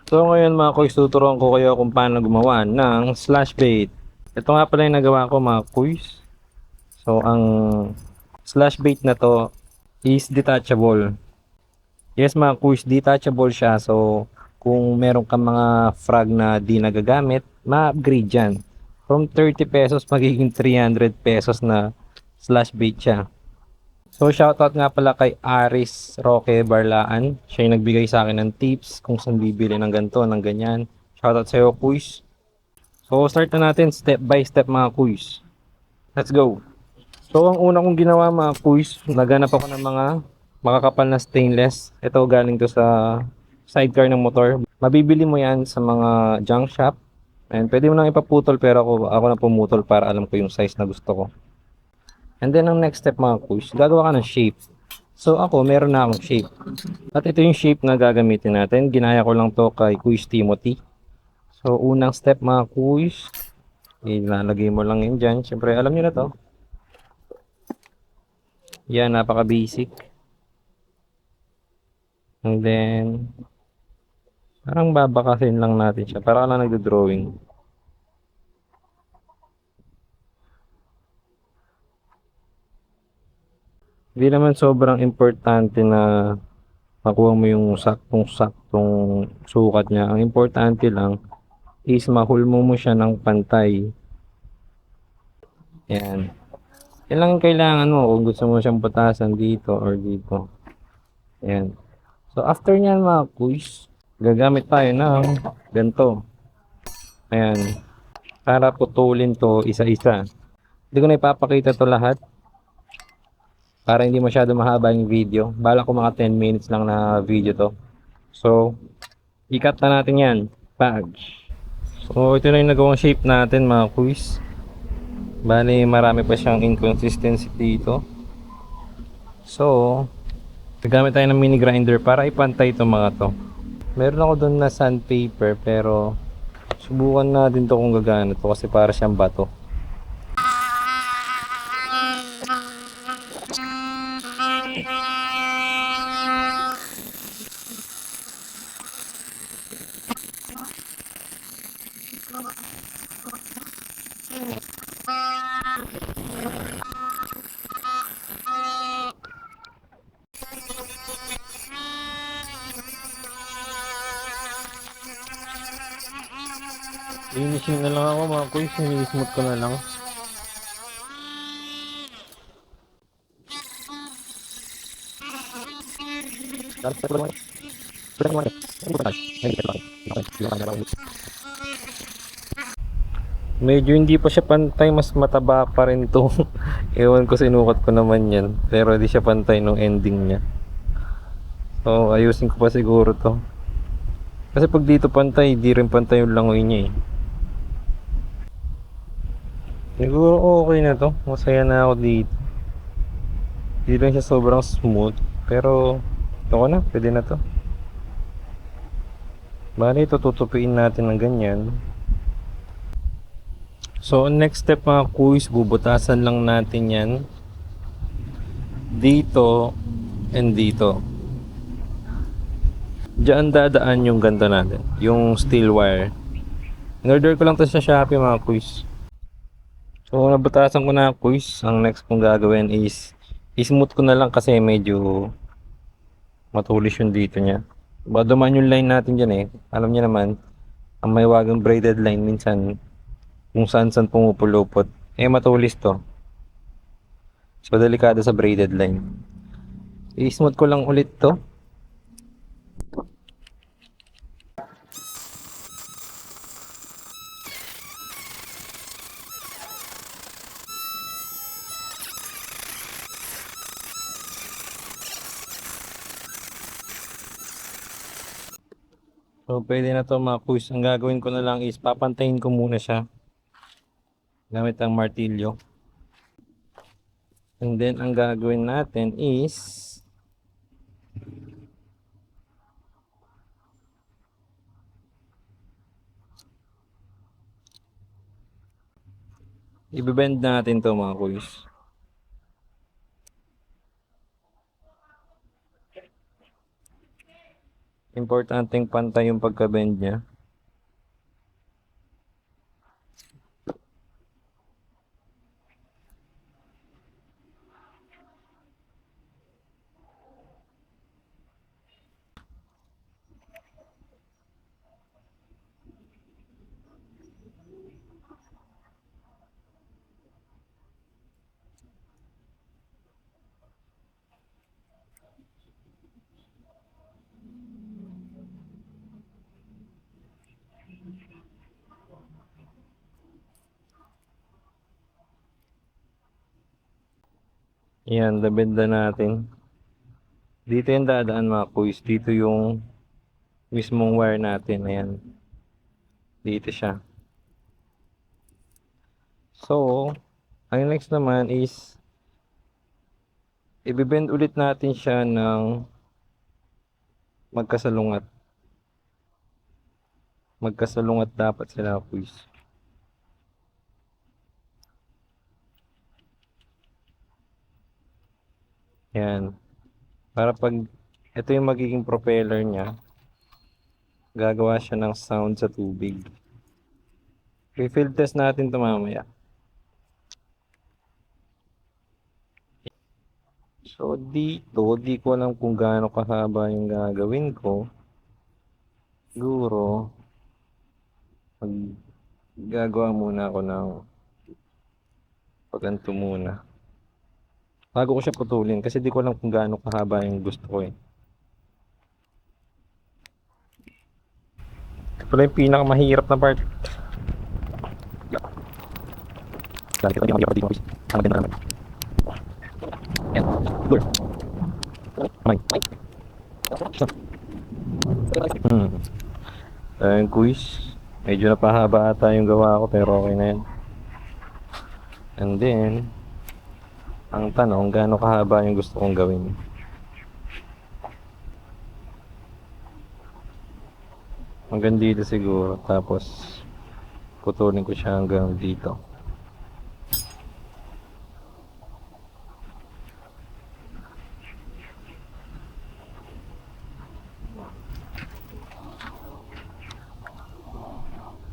So ngayon mga kuys, tuturuan ko kayo kung paano gumawa ng slash bait. Ito nga pala yung nagawa ko mga kuys. So ang slash bait na to is detachable. Yes mga kuys, detachable siya. So kung meron kang mga frag na di nagagamit, ma-upgrade yan. From 30 pesos magiging 300 pesos na slash bait siya. So shoutout nga pala kay Aris Roque Barlaan. Siya yung nagbigay sa akin ng tips kung saan bibili ng ganito, ng ganyan. Shoutout sa iyo, Kuys. So start na natin step by step mga Kuys. Let's go. So ang una kong ginawa mga Kuys, naghanap ako ng mga makakapal na stainless. Ito galing to sa sidecar ng motor. Mabibili mo yan sa mga junk shop. And pwede mo nang ipaputol pero ako na pumutol para alam ko yung size na gusto ko. And then ang next step mga Kuys, gagawa ka ng shape. So ako, meron na akong shape. At ito yung shape na gagamitin natin. Ginaya ko lang to kay Kuis Timothy. So unang step mga Kuis, ilalagay mo lang yun dyan. Siyempre alam nyo na to. Yan, napaka basic. And then, parang babakasin lang natin siya. Para ka lang nagdo-drawing. Hindi naman sobrang importante na makuha mo yung saktong-saktong sukat niya. Ang importante lang is mahulmo mo siya ng pantay. Yan. Yan lang ang kailangan mo kung gusto mo siyang butasan dito or dito. Ayan. So after nyan mga kuys, gagamit tayo ng ganito. Ayan. Para putulin to isa-isa. Hindi ko na ipapakita to lahat para hindi masyado mahaba yung video. Bala ko mga 10 minutes lang na video to. So, ikat na natin yan. Pag. So, ito na yung nagawang shape natin mga kuys. Bali, marami pa siyang inconsistency dito. So, gagamit tayo ng mini grinder para ipantay itong mga to. Meron ako doon na sandpaper pero subukan natin to kung gagana to kasi para siyang bato. Finishing na lang ako mga kuys, smooth ko na lang. Medyo hindi pa siya pantay, mas mataba pa rin to. Ewan ko, sinukat ko naman yan. Pero hindi siya pantay nung ending niya. So ayusin ko pa siguro to. Kasi pag dito pantay, di rin pantay yung langoy niya eh. Siguro okay na to. Masaya na ako dito. Hindi lang siya sobrang smooth. Pero ito na, pwede na to. Bali ito, tutupiin natin ng ganyan. So next step mga kuys, bubutasan lang natin yan dito and dito. Diyan dadaan yung ganto natin, yung steel wire. In-order ko lang to sa Shopee mga kuys. So nabutasan ko na kuys. Ang next kong gagawin is smooth ko na lang kasi medyo matulis yung dito niya. Baka dumaan yung line natin dyan eh. Alam niyo naman, ang may wagang braided line minsan kung saan pumupulupot. Eh matulis to. So delikado sa braided line. I-smooth ko lang ulit to. So pwede na to mga kuys. Ang gagawin ko na lang is papantayin ko muna siya gamit ang martilyo. And then ang gagawin natin is i-bend natin to mga kuys. Importanteng pantay yung pagka-bend niya. Yan, labend na natin. Dito yung dadaan mga kuys. Dito yung mismong wire natin. Ayan. Dito siya. So, ang next naman is ibibend ulit natin siya ng magkasalungat. Magkasalungat dapat sila kuys. Yan. Para pag ito yung magiging propeller niya, gagawa siya ng sound sa tubig. I-field test natin ito mamaya. So dito, di ko alam kung gaano kahaba yung gagawin ko. Siguro, gagawa muna ako ng paganto muna. Bago ko siya putulin kasi di ko alam kung gaano kahaba yung gusto ko eh. Ito pala yung pinakamahirap na part. Lagi kita yung mahirap dito. Ang ganda naman. Yan. Lure. Kamay. Ayun quiz. Medyo napahaba ata yung gawa ko pero okay na yan. And then, ang tanong, gaano kahaba yung gusto kong gawin? Hanggang dito siguro. Tapos, putulin ko siya hanggang dito.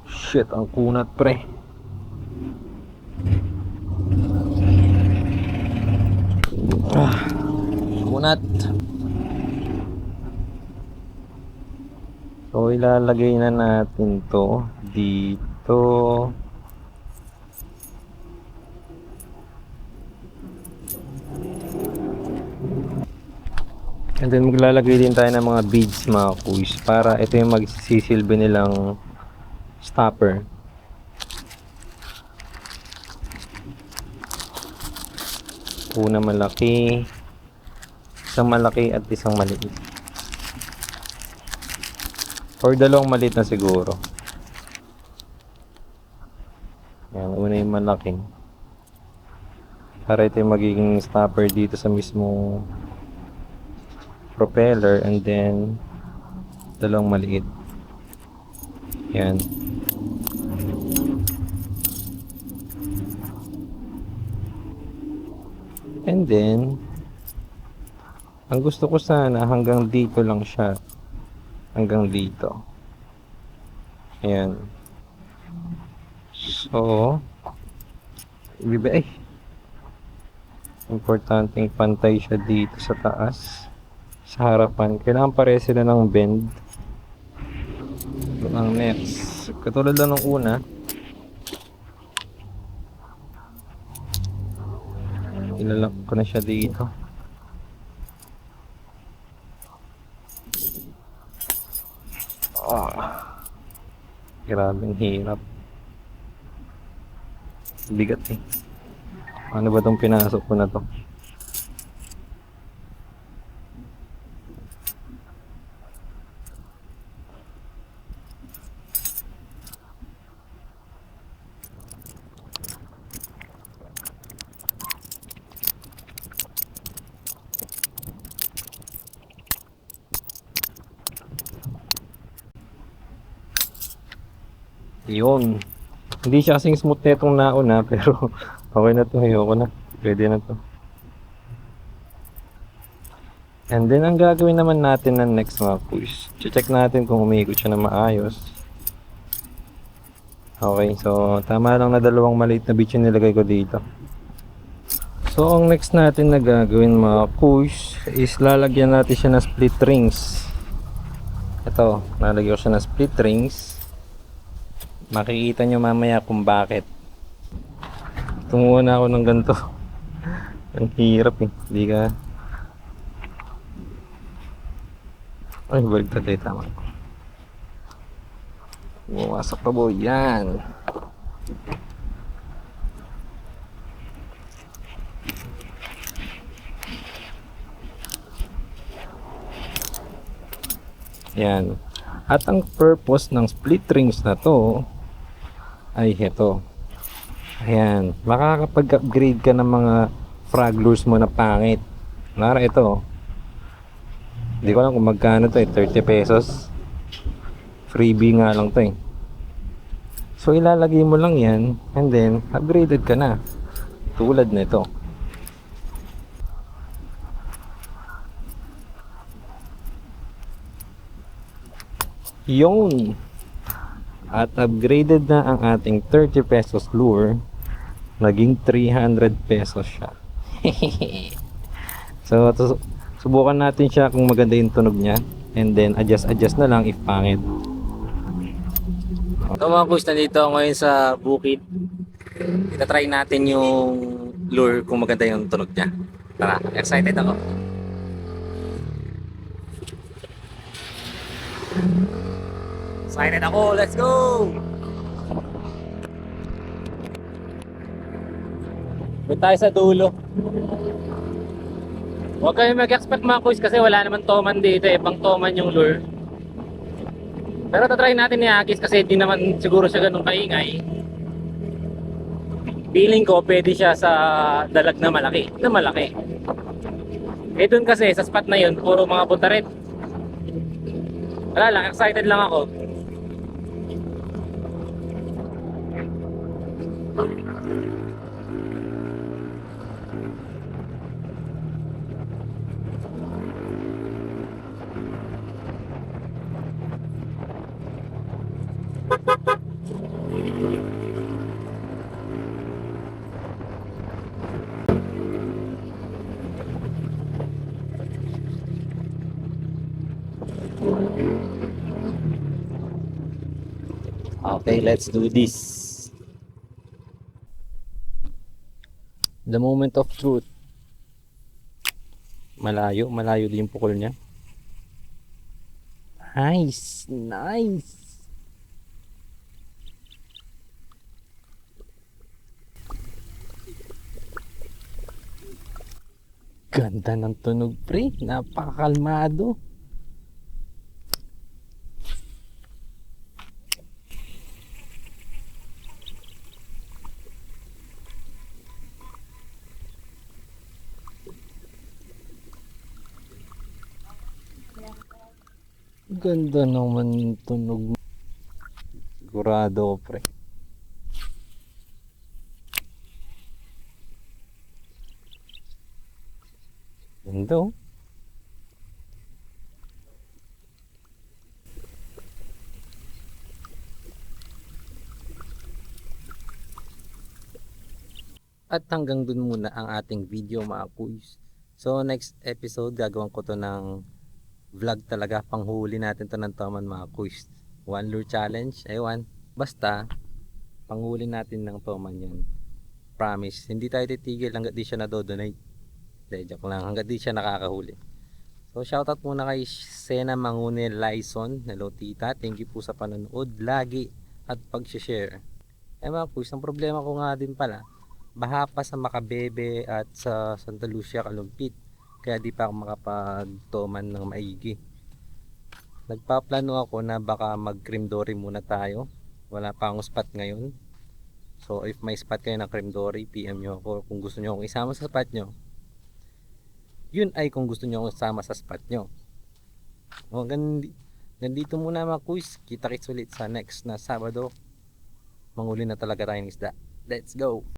Shit, ang kunat pre. Kunat. So ilalagay na natin to dito. And then maglalagay din tayo ng mga beads mga kuys para ito yung magsisilbi nilang stopper. Una malaki, isang malaki at isang maliit. Or dalawang maliit na siguro. Yan, una yung malaki. Para ito yung magiging stopper dito sa mismo propeller and then dalawang maliit. Yan. And then, ang gusto ko sana hanggang dito lang siya. Hanggang dito. Ayan. So, importanteng pantay siya dito sa taas. Sa harapan. Kailangan pare sila ng bend. Ito ang next. Katulad lang ng una. Ilalak ko na siya dito. Grabing hirap. Bigat eh. Ano ba tong pinasok ko na to? Yun. Hindi siya kasing smooth na itong nauna pero okay na to. Ayoko na. Pwede na to. And then ang gagawin naman natin na next mga kuys, check natin kung umiikot siya na maayos. Okay, so tama lang na dalawang maliit na bits yung nilagay ko dito. So ang next natin na gagawin mga kuys is lalagyan natin siya ng split rings. Ito, lalagyan ko siya ng split rings. Makikita nyo mamaya kung bakit. Tumuha na ako ng ganito. Ang hirap eh, hindi ka. Ay, baligtad tayo, tama. Bumasok pa boy, yan. Yan. At ang purpose ng split rings na to ay ito. Ayan, makakapag-upgrade ka ng mga frog lures mo na pangit. Nara ito. Hindi ko alam kung magkano to eh, 30 pesos. Freebie nga lang to eh. So ilalagay mo lang yan and then upgraded ka na. Tulad nito. Yun. At upgraded na ang ating 30 pesos lure. Naging 300 pesos siya. So subukan natin siya kung maganda yung tunog niya. And then adjust na lang if pangit. So mga kuys, nandito ako ngayon sa bukid. Itatry natin yung lure kung maganda yung tunog niya. Tara, excited ako. Excited ako, let's go! Doon tayo sa dulo. Huwag kayo mag-expect mga kuys kasi wala naman toman dito eh. Pang toman yung lure. Pero tatry natin ni Akis kasi hindi naman siguro siya ganun kaingay. Feeling ko pwede siya sa dalag na malaki. Eh dun kasi sa spot na yun puro mga buntaret. Wala lang, excited lang ako. Okay, let's do this. The moment of truth. Malayo din yung pukol niya. Nice. Ganda ng tunog pre, napakakalmado. Ganda naman yung tunog. Sigurado ko pre. Ganda oh. At hanggang dun muna ang ating video mga kuys. So next episode gagawin ko to ng vlog talaga, panghuli natin to ng toman mga kuys. One lure challenge, ewan. Basta panghuli natin ng toman yan. Promise, hindi tayo titigil hanggat di siya nadodonate. Joke lang, hanggat di siya nakakahuli. So shoutout muna kay Sena Mangune Lyson. Hello tita, thank you po sa panonood lagi at pag-share. Mga kuys, ang problema ko nga din pala, baha pa sa Makabebe at sa Santa Lucia Kalumpit, kaya di pa ako makapag-toman ng maigi. Nagpaplano ako na baka mag cream dory muna tayo, wala pa akong spot ngayon. So if may spot kayo ng cream dory, PM nyo ako kung gusto nyo akong isama sa spot nyo. Yun ay kung gusto nyo akong isama sa spot nyo. O, ganito muna mga kuys, kita-kits ulit sa next na Sabado. Manguli na talaga tayo ng isda. Let's go!